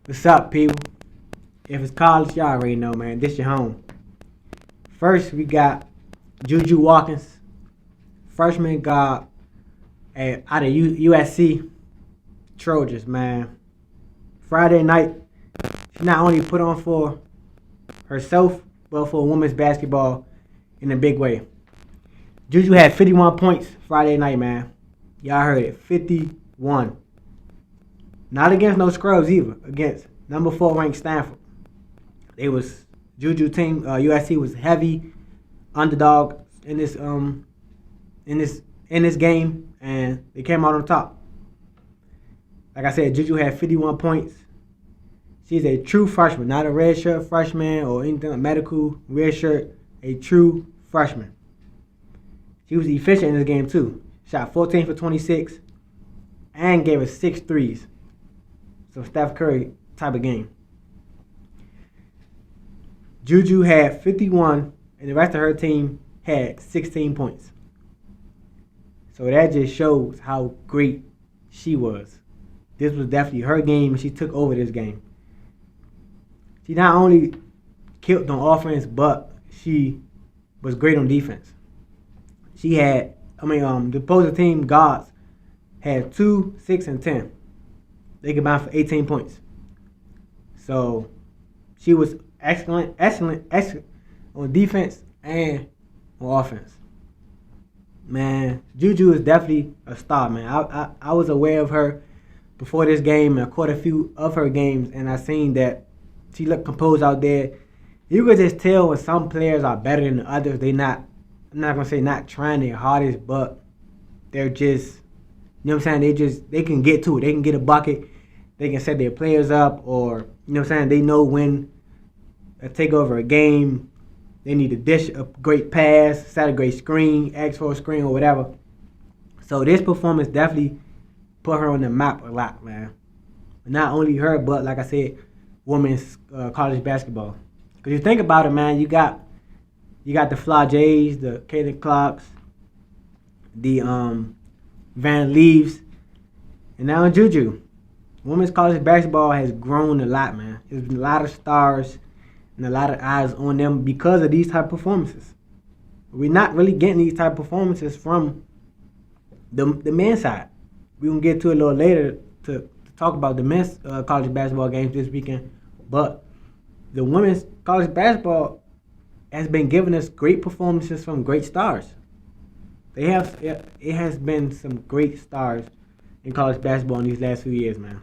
What's up, people? If it's college, y'all already know, man. This your home. First, we got JUJU Watkins, freshman guard out of USC Trojans, man. Friday night, she not only put on for herself, but for women's basketball in a big way. JUJU had 51 points Friday night, man. Y'all heard it, 51. Not against no scrubs either, against number 4 ranked Stanford. They was JUJU team. USC was heavy underdog in this game, and they came out on top. Like I said, JUJU had 51 points. She's a true freshman, not a redshirt freshman or anything like medical redshirt. A true freshman. She was efficient in this game too. Shot 14 for 26 and gave us 6 threes. So Steph Curry type of game. JUJU had 51, and the rest of her team had 16 points. So that just shows how great she was. This was definitely her game, and she took over this game. She not only killed on offense, but she was great on defense. She had, the opposing team guards had 2, 6, and 10. They combined for 18 points. So she was excellent on defense and on offense. Man, JUJU is definitely a star, man. I was aware of her before this game, and I caught a few of her games, and I seen that she looked composed out there. You could just tell when some players are better than the others. I'm not gonna say not trying their hardest, but they're just, you know what I'm saying, they can get to it. They can get a bucket. They can set their players up, or, you know what I'm saying, they know when to take over a game. They need to dish a great pass, set a great screen, ask for a screen or whatever. So this performance definitely put her on the map a lot, man. Not only her, but like I said, women's college basketball. Because you think about it, man, you got the Fly Jays, the Caitlyn Clarks, the Van Leaves, and now JUJU. Women's college basketball has grown a lot, man. There's been a lot of stars and a lot of eyes on them because of these type of performances. We're not really getting these type of performances from the men's side. We're going to get to it a little later to talk about the men's college basketball games this weekend. But the women's college basketball has been giving us great performances from great stars. It has been some great stars in college basketball in these last few years, man.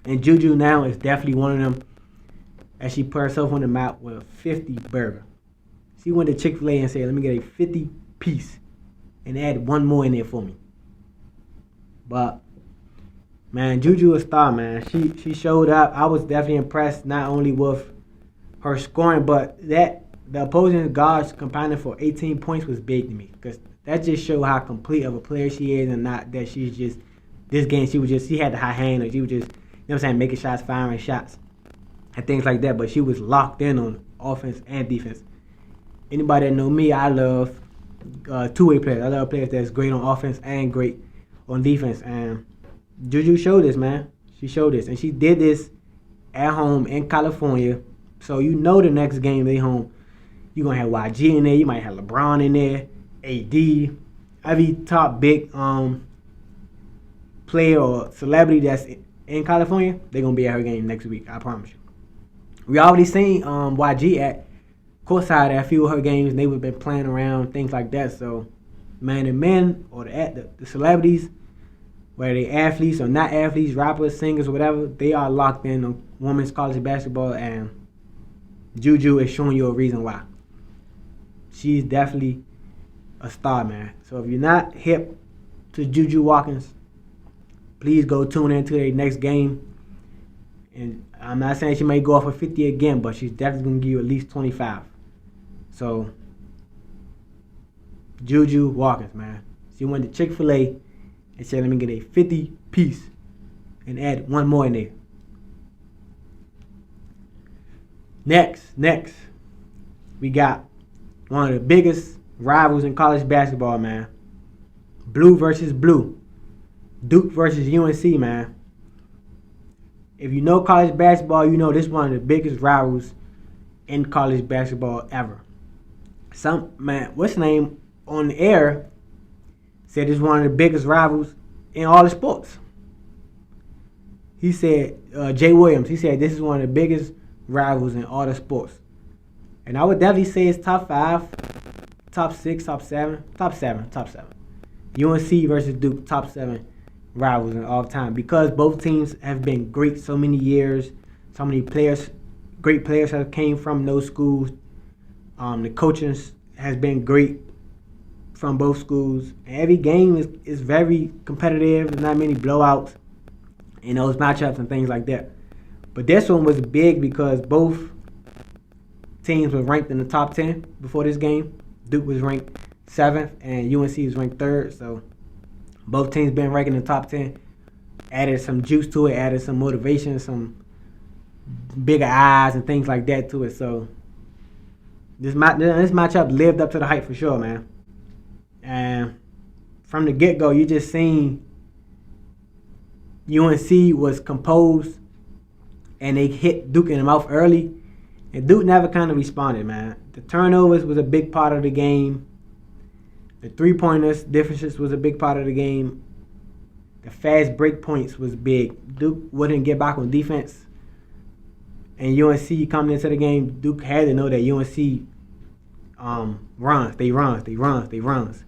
And JUJU now is definitely one of them, as she put herself on the map with a 50 burger. She went to Chick-fil-A and said, let me get a 50 piece and add one more in there for me. But, man, JUJU a star, man. She showed up. I was definitely impressed not only with her scoring, but that the opposing guards combining for 18 points was big to me. Because that just showed how complete of a player she is, and not that she's just, this game, she had the high hand, or she was just, you know what I'm saying, making shots, firing shots, and things like that. But she was locked in on offense and defense. Anybody that know me, I love two-way players. I love players that's great on offense and great on defense. And JUJU showed this, man. She showed this. And she did this at home in California. So you know the next game they home, you're going to have YG in there. You might have LeBron in there, AD. Every top big player or celebrity that's in California, they're going to be at her game next week. I promise you. We already seen YG at courtside at a few of her games. They would have been playing around, things like that. So, man, the men or the celebrities, whether they athletes or not athletes, rappers, singers, whatever, they are locked in on women's college basketball, and JUJU is showing you a reason why. She's definitely a star, man. So if you're not hip to JUJU Watkins, please go tune into their next game. And I'm not saying she may go off for 50 again, but she's definitely going to give you at least 25. So, JUJU Watkins, man. She went to Chick-fil-A and said, let me get a 50 piece and add one more in there. Next, we got one of the biggest rivals in college basketball, man. Blue versus blue. Duke versus UNC, man. if you know college basketball, you know this is one of the biggest rivals in college basketball ever. Some man, what's his name on the air said it's one of the biggest rivals in all the sports. He said, Jay Williams, he said this is one of the biggest rivals in all the sports. And I would definitely say it's top 5, top 6, top 7. UNC versus Duke, top 7 rivals in all time, because both teams have been great so many years. So many great players have came from those schools. The coaching has been great from both schools. And every game is very competitive. There's not many blowouts in those matchups and things like that. But this one was big because both teams were ranked in the top 10 before this game. Duke was ranked 7th and UNC was ranked 3rd. So both teams been ranked in the top 10. Added some juice to it, added some motivation, some bigger eyes and things like that to it. So this matchup lived up to the hype for sure, man. And from the get-go, you just seen UNC was composed and they hit Duke in the mouth early. And Duke never kind of responded, man. The turnovers was a big part of the game. The three-pointers differences was a big part of the game. The fast break points was big. Duke wouldn't get back on defense. And UNC coming into the game, Duke had to know that UNC runs. They runs.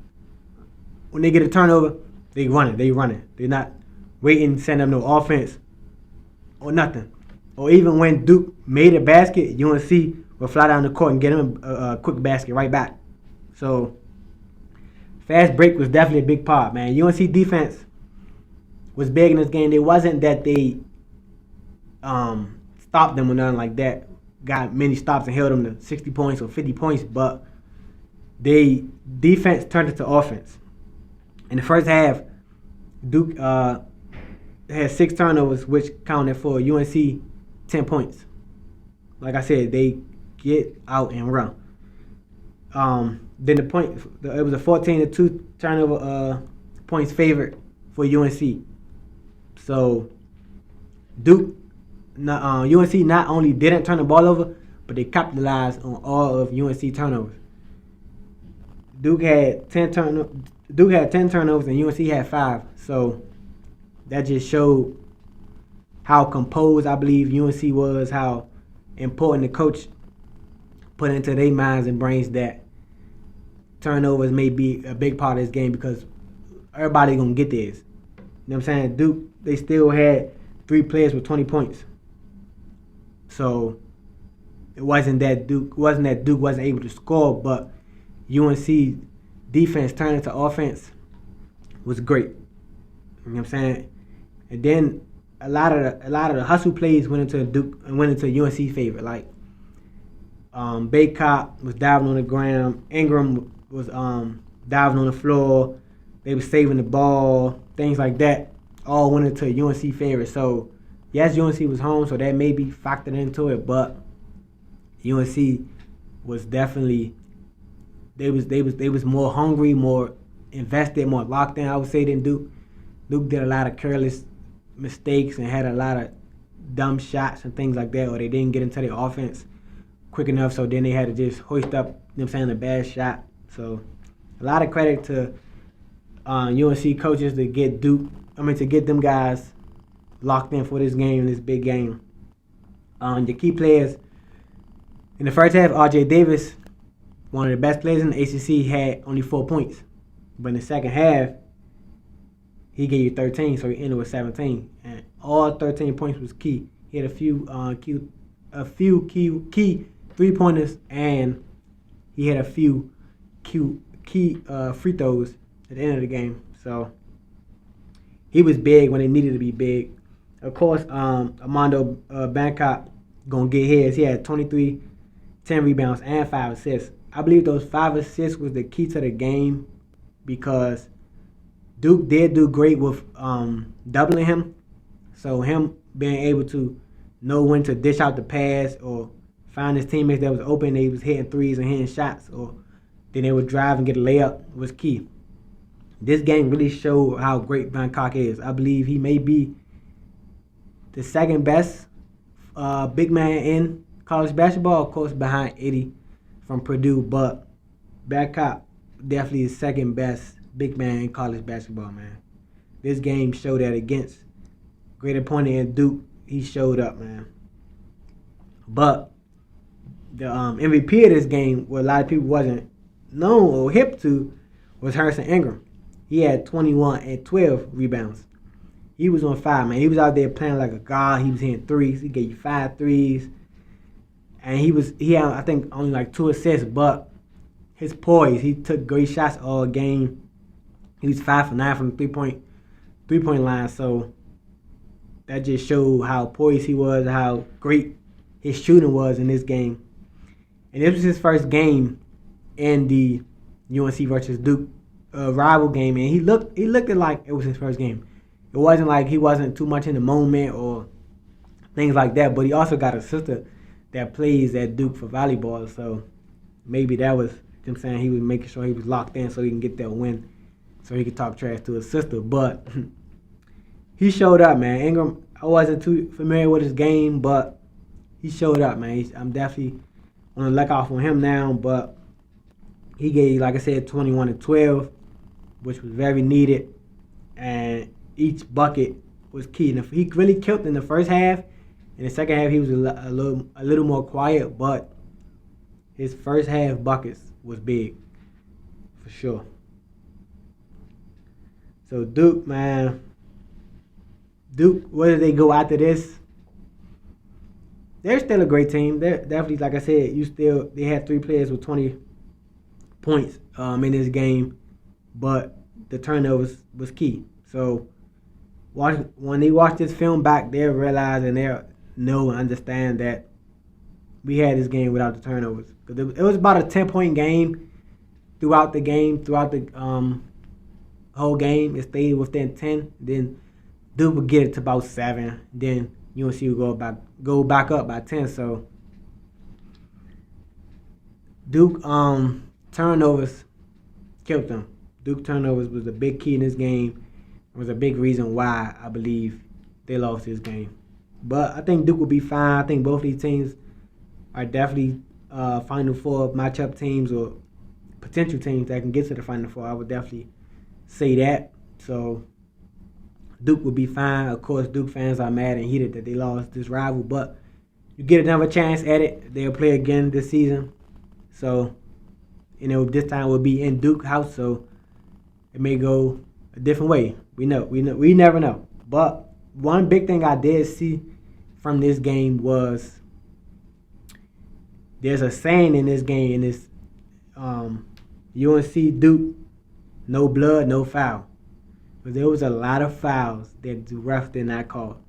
When they get a turnover, they run it. They're not waiting to send them no offense or nothing. Or even when Duke made a basket, UNC would fly down the court and get them a quick basket right back. So fast break was definitely a big part, man. UNC defense was big in this game. It wasn't that they stopped them or nothing like that. Got many stops and held them to 60 points or 50 points, but they defense turned it to offense. In the first half, Duke had 6 turnovers, which counted for UNC 10 points. Like I said, they get out and run. Then it was a 14-2 turnover points favored for UNC. So UNC not only didn't turn the ball over, but they capitalized on all of UNC turnovers. Duke had 10 turnovers and UNC had 5. So that just showed how composed I believe UNC was, how important the coach put into their minds and brains that turnovers may be a big part of this game because everybody gonna get this. You know what I'm saying? Duke, they still had 3 players with 20 points. So it wasn't that Duke wasn't able to score, but UNC defense turned into offense was great. You know what I'm saying? And then a lot of the hustle plays went into UNC favor. Like Baycott was diving on the ground, Ingram was diving on the floor, they were saving the ball, things like that, all went into UNC favor. So yes, UNC was home, so that may be factored into it, but UNC was definitely they was more hungry, more invested, more locked in, I would say, than Duke. Duke did a lot of careless mistakes and had a lot of dumb shots and things like that, or they didn't get into their offense quick enough, so then they had to just hoist up, you know what I'm saying, a bad shot. So a lot of credit to UNC coaches to get them guys locked in for this game, this big game. The key players in the first half, R.J. Davis, one of the best players in the ACC, had only 4 points. But in the second half, he gave you 13, so he ended with 17. And all 13 points was key. He had a few key three-pointers, and he had a few key free throws at the end of the game. So he was big when it needed to be big. Of course, Armando Bacot going to get his. He had 23, 10 rebounds, and 5 assists. I believe those 5 assists was the key to the game because Duke did do great with doubling him. So him being able to know when to dish out the pass or find his teammates that was open, they was hitting threes and hitting shots, or then they would drive and get a layup was key. This game really showed how great Bangkok is. I believe he may be the second best big man in college basketball, of course, behind Eddie from Purdue. But Babcock definitely the second best big man in college basketball, man. This game showed that against great opponent in Duke. He showed up, man. But the MVP of this game, what a lot of people wasn't known or hip to, was Harrison Ingram. He had 21 and 12 rebounds. He was on fire, man. He was out there playing like a god. He was hitting threes. He gave you 5 threes. And he had, I think, only like 2 assists, but his poise, he took great shots all game. He was 5 for 9 from the three-point line, so that just showed how poised he was, how great his shooting was in this game. And this was his first game in the UNC versus Duke rival game, and he looked it like it was his first game. It wasn't like he wasn't too much in the moment or things like that, but he also got a sister that plays at Duke for volleyball, so maybe that was him saying he was making sure he was locked in so he can get that win, so he could talk trash to his sister. But he showed up, man. Ingram, I wasn't too familiar with his game, but he showed up, man. I'm definitely on the lookout for him now, but he gave, like I said, 21 and 12, which was very needed, and each bucket was key. And he really killed in the first half. In the second half, he was a little more quiet, but his first half buckets was big, for sure. So Duke, man. Duke, where did they go after this? They're still a great team. They're definitely, like I said, they had 3 players with 20 points in this game, but the turnovers was key. So when they watch this film back, they'll realize and they'll know and understand that we had this game without the turnovers. Because it was about a 10-point game throughout the whole game. It stayed within 10. Then Duke would get it to about 7. Then UNC would go back up by 10. So Duke turnovers killed them. Duke turnovers was a big key in this game. It was a big reason why I believe they lost this game. But I think Duke will be fine. I think both of these teams are definitely Final Four matchup teams or potential teams that can get to the Final Four. I would definitely say that. So Duke will be fine. Of course, Duke fans are mad and heated that they lost this rival, but you get another chance at it. They'll play again this season. So, this time will be in Duke house, so it may go a different way. We never know. But one big thing I did see from this game was there's a saying in this game, in this UNC Duke, no blood, no foul. But there was a lot of fouls that the ref did not call.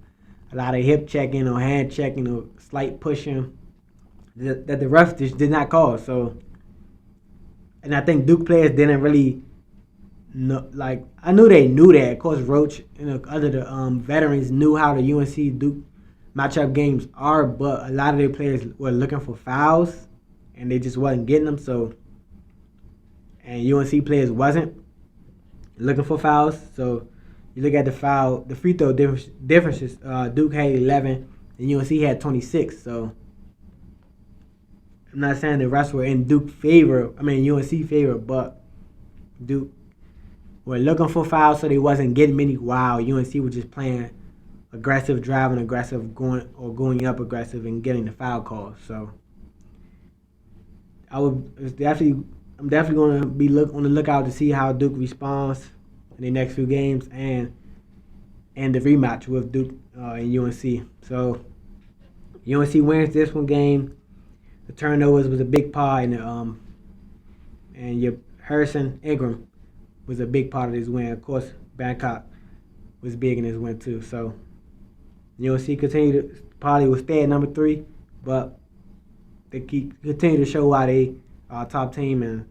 A lot of hip checking or hand checking or slight pushing that the ref just did not call. So, and I think Duke players didn't really know, like, I knew they knew that. Of course, Roach and other veterans knew how the UNC Duke matchup games are, but a lot of their players were looking for fouls and they just wasn't getting them. So, and UNC players wasn't looking for fouls. So you look at the free throw differences. Duke had 11 and UNC had 26. So I'm not saying the refs were in UNC favor, but Duke were looking for fouls, so they wasn't getting many. While UNC was just playing aggressive, driving aggressive, going up aggressive, and getting the foul calls. So I'm definitely going to be on the lookout to see how Duke responds in the next few games and the rematch with Duke and UNC. So UNC wins this one game. The turnovers was a big part, and your Harrison Ingram was a big part of this win. Of course, Bangkok was big in this win too. So UNC probably will stay at number 3, but they continue to show why they are a top team and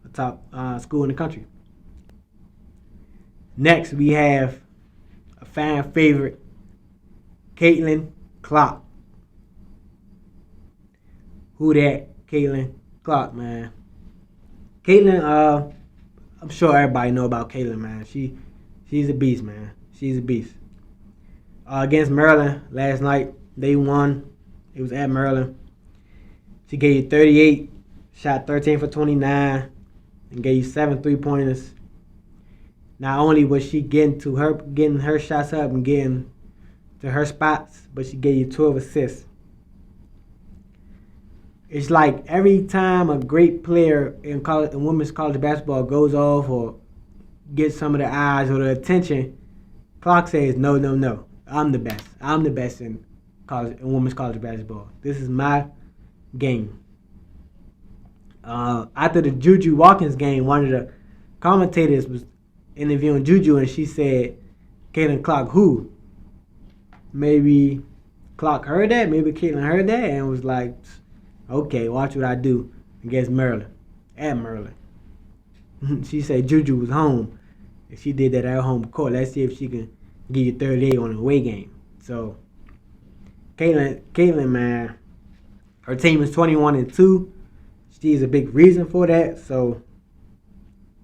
a top school in the country. Next, we have a fan favorite, Caitlyn Clark. Who that? Caitlyn Clark, man. Caitlyn, I'm sure everybody know about Caitlyn, man. She's a beast, man. She's a beast. against Maryland last night. They won. It was at Maryland. She gave you 38, shot 13 for 29, and gave you 7 3-pointers. Not only was she getting her shots up and getting to her spots, but she gave you 12 assists. It's like every time a great player in women's college basketball goes off or gets some of the eyes or the attention, Clark says, no, I'm the best. I'm the best in women's college basketball. This is my game. After the JUJU Watkins game, one of the commentators was interviewing JUJU, and she said, Caitlyn Clark, who? Maybe Clark heard that, maybe Caitlyn heard that, and was like, okay, watch what I do against Maryland, at Maryland. She said JUJU was home, and she did that at home court. Let's see if she can give you 38 on an away game. So, Caitlyn, man, her team is 21-2. She's a big reason for that. So,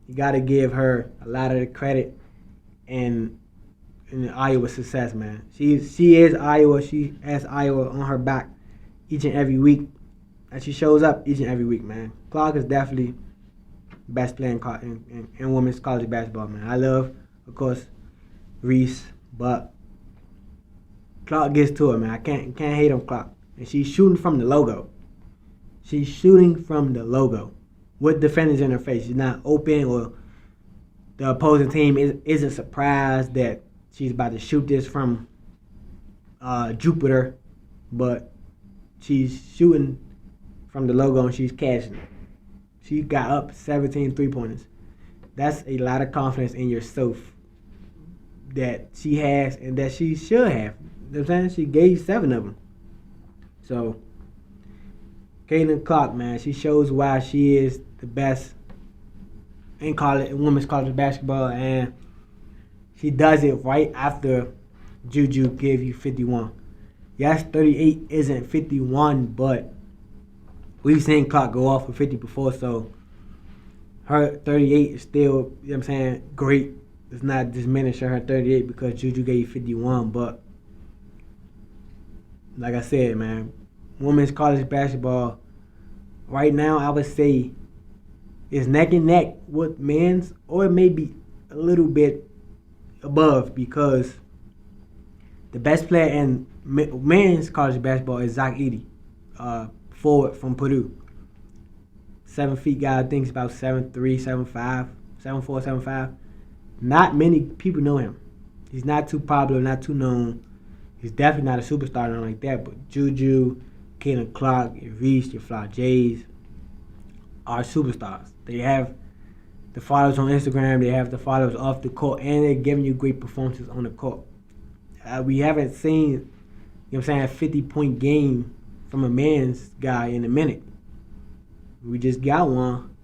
you got to give her a lot of the credit in the Iowa success, man. She is Iowa. She has Iowa on her back each and every week. And she shows up each and every week, man. Clark is definitely the best player in women's college basketball, man. I love, of course, Reese, but Clark gets to it, man. I can't hate on Clark. And she's shooting from the logo. She's shooting from the logo with defenders in her face. She's not open, or the opposing team isn't surprised that she's about to shoot this from Jupiter, but she's shooting from the logo and she's cashing it. She got up 17 3-pointers. That's a lot of confidence in yourself that she has and that she should have. You know what I'm saying? She gave 7 of them. So, Caitlyn Clark, man, she shows why she is the best in women's college basketball, and she does it right after JUJU gave you 51. Yes, 38 isn't 51, but we've seen Clark go off for 50 before, so her 38 is still, you know what I'm saying, great. It's not diminishing her 38 because JUJU gave you 51, but like I said, man, women's college basketball right now, I would say, is neck and neck with men's, or maybe a little bit above, because the best player in men's college basketball is Zach Edey, forward from Purdue. 7 feet guy, I think he's about 7'3", 7'5", 7'4", 7'5". Not many people know him. He's not too popular, not too known. He's definitely not a superstar or nothing like that, but JUJU, Caitlyn Clark, your Reese, your Fly Jays are superstars. They have the followers on Instagram, they have the followers off the court, and they're giving you great performances on the court. We haven't seen, you know what I'm saying, a 50-point game from a men's guy in a minute. We just got one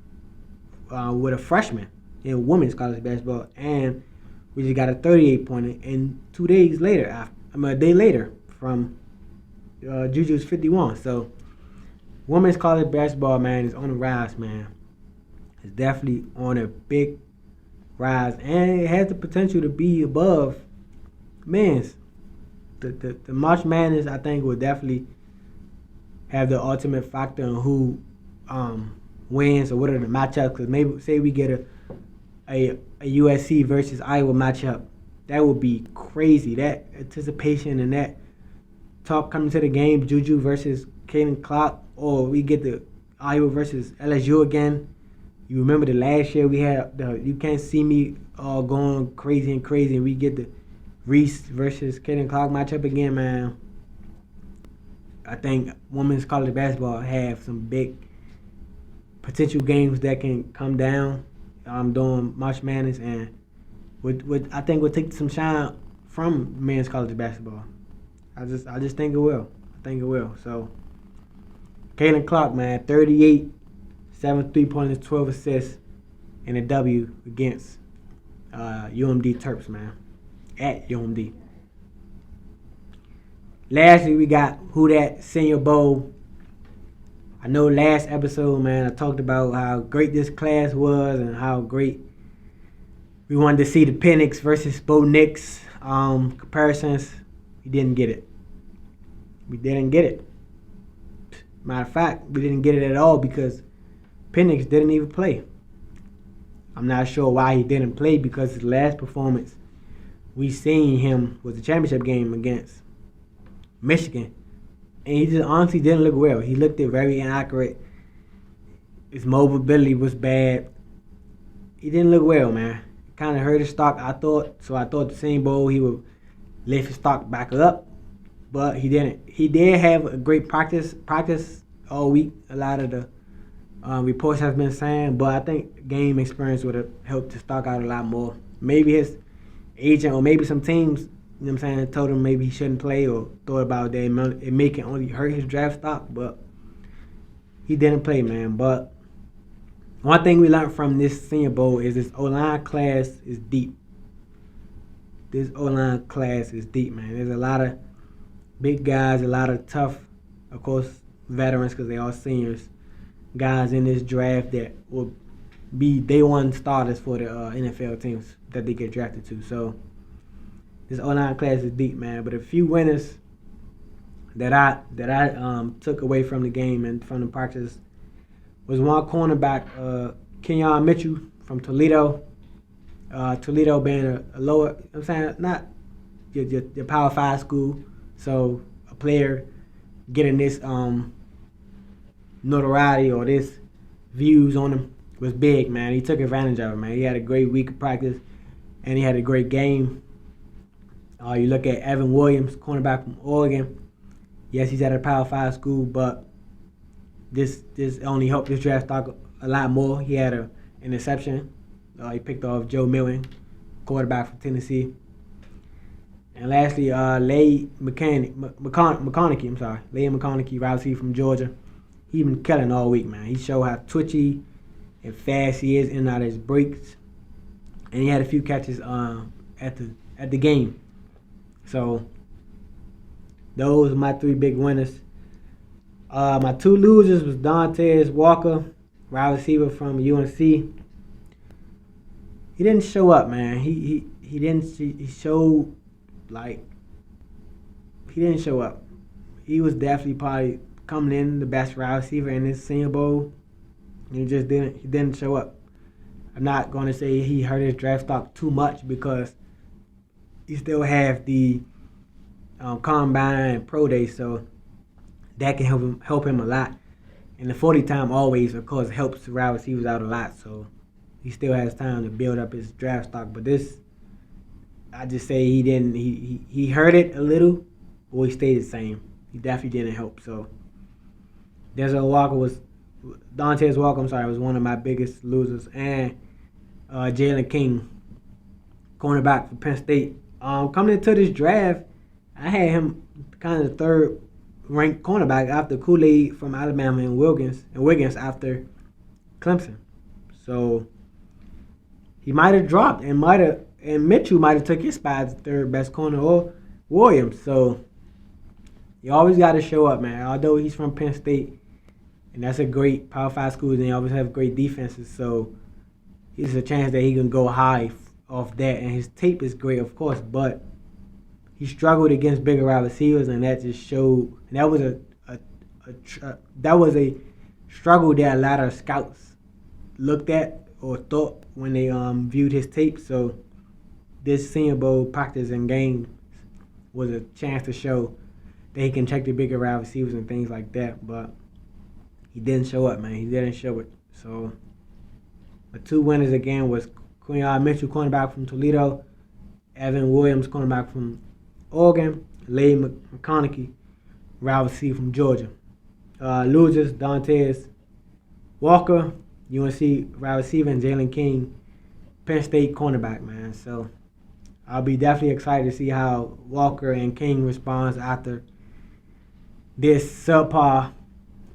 with a freshman in women's college basketball, and we just got a 38-pointer, and a day later from JUJU's 51. So, women's college basketball, man, is on the rise, man. It's definitely on a big rise, and it has the potential to be above men's. The March Madness, I think, will definitely have the ultimate factor in who wins or what are the matchups. Because maybe, say we get a USC versus Iowa matchup, that would be crazy. That anticipation and that talk coming to the game, JUJU versus Caitlyn Clark, or we get the Iowa versus LSU again. You remember the last year we had the You Can't See Me all going crazy, and we get the Reese versus Caitlyn Clark matchup again, man. I think women's college basketball have some big potential games that can come down during March Madness, and I think will take some shine from men's college basketball. I just think it will. I think it will. So, Caitlyn Clark, man, 38, 7 3-pointers, 12 assists, and a W against UMD Terps, man, at UMD. Lastly, we got Who Dat Senior Bowl. I know last episode, man, I talked about how great this class was and how great we wanted to see the Penix versus Bo Nix comparisons. We didn't get it. We didn't get it. Matter of fact, we didn't get it at all because Penix didn't even play. I'm not sure why he didn't play because his last performance we seen him was the championship game against Michigan. And he just honestly didn't look well. He looked very inaccurate. His mobility was bad. He didn't look well, man. Kind of hurt his stock, I thought. So I thought the same bowl he would lift his stock back up. But he didn't. He did have a great practice all week. A lot of the reports have been saying. But I think game experience would have helped his stock out a lot more. Maybe his agent or maybe some teams, you know what I'm saying, told him maybe he shouldn't play or thought about that. It may can only hurt his draft stock. But he didn't play, man. But one thing we learned from this Senior Bowl is this O-line class is deep. This O-line class is deep, man. There's a lot of big guys, a lot of tough, of course, veterans because they all seniors, guys in this draft that will be day one starters for the NFL teams that they get drafted to. So this O-line class is deep, man. But a few winners that I took away from the game and from the practice was one cornerback, Kenyon Mitchell from Toledo. Toledo being a lower, I'm saying, not your Power 5 school. So a player getting this notoriety or this views on him was big, man. He took advantage of it, man. He had a great week of practice, and he had a great game. You look at Evan Williams, cornerback from Oregon. Yes, he's at a Power 5 school, but this only helped his draft stock a lot more. He had an interception. He picked off Joe Milton, quarterback from Tennessee. And lastly, Leigh McConkey, wide receiver from Georgia. He been killing all week, man. He showed how twitchy and fast he is in and out of his breaks. And he had a few catches at the game. So those are my three big winners. My two losers was Dontaze Walker, wide receiver from UNC. He didn't show up, man. He didn't show up. He was definitely probably coming in the best wide receiver in this Senior Bowl. He didn't show up. I'm not going to say he hurt his draft stock too much because he still have the combine and pro day, so that can help him a lot. And the 40 time always, of course, helps the wide receivers out a lot. So he still has time to build up his draft stock. But this, I just say he didn't. He hurt it a little, or he stayed the same. He definitely didn't help. So Dontaze Walker was one of my biggest losers, and Jalen King, cornerback for Penn State. Coming into this draft, I had him kind of third ranked cornerback after Kool-Aid from Alabama and Wiggins after Clemson. So he might have dropped and Mitchell might have took his spot as the third best corner or Williams. So you always got to show up, man. Although he's from Penn State, and that's a great Power 5 school, and they always have great defenses. So there's a chance that he can go high off that. And his tape is great, of course, but he struggled against bigger wide receivers, and that just showed. And that was a struggle that a lot of scouts looked at or thought when they viewed his tape. So this Senior Bowl practice and game was a chance to show that he can check the bigger wide receivers and things like that. But he didn't show up, man. He didn't show it. So the two winners again was Kenyon Mitchell, cornerback from Toledo, Evan Williams, cornerback from Oregon, Leigh McConkey, wide receiver from Georgia. Losers, Dontaze Walker, UNC wide receiver, and Jalen King, Penn State cornerback, man. So I'll be definitely excited to see how Walker and King responds after this subpar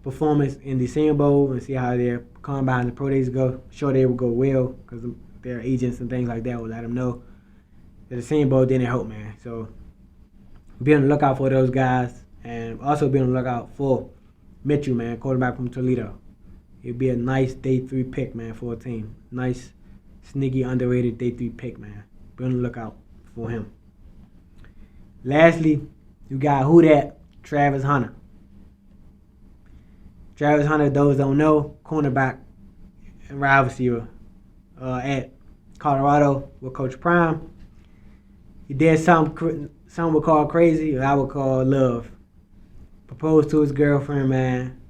performance in the Senior Bowl and see how their combine and pro days go. Sure, they will go well because their agents and things like that will let them know that the Senior Bowl didn't help, man. So be on the lookout for those guys, and also be on the lookout for Mitchell, man, quarterback from Toledo. It'd be a nice day 3 pick, man, for a team. Nice, sneaky, underrated day 3 pick, man. Be on the lookout for him. Lastly, You got who that? Travis Hunter. Travis Hunter, those don't know, cornerback and wide receiver at Colorado with Coach Prime. He did something some would call crazy, or I would call love. Proposed to his girlfriend, man.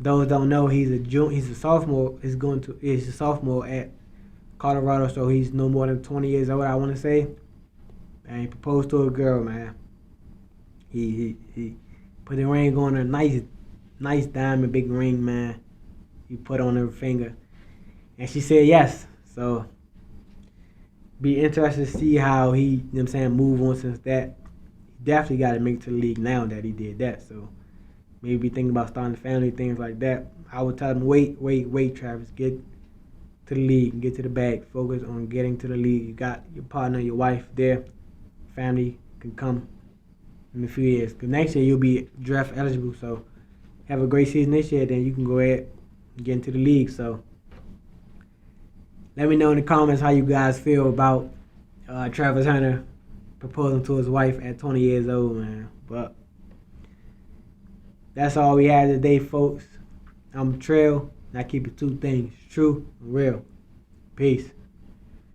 Those don't know, he's a sophomore. He's a sophomore at Colorado, so he's no more than 20 years old, I want to say. And he proposed to a girl, man. He put the ring on her, nice diamond big ring, man. He put on her finger, and she said yes. So be interested to see how he, you know what I'm saying, move on since that. He definitely got to make it to the league now that he did that. So maybe thinking about starting a family, things like that. I would tell him, wait, Travis, get to the league, get to the bag, focus on getting to the league. You got your partner, your wife there, family can come in a few years. Because next year you'll be draft eligible, so have a great season this year, then you can go ahead and get into the league. So let me know in the comments how you guys feel about Travis Hunter proposing to his wife at 20 years old, man. But that's all we had today, folks. I'm Trail, and I keep it two things: true and real. Peace.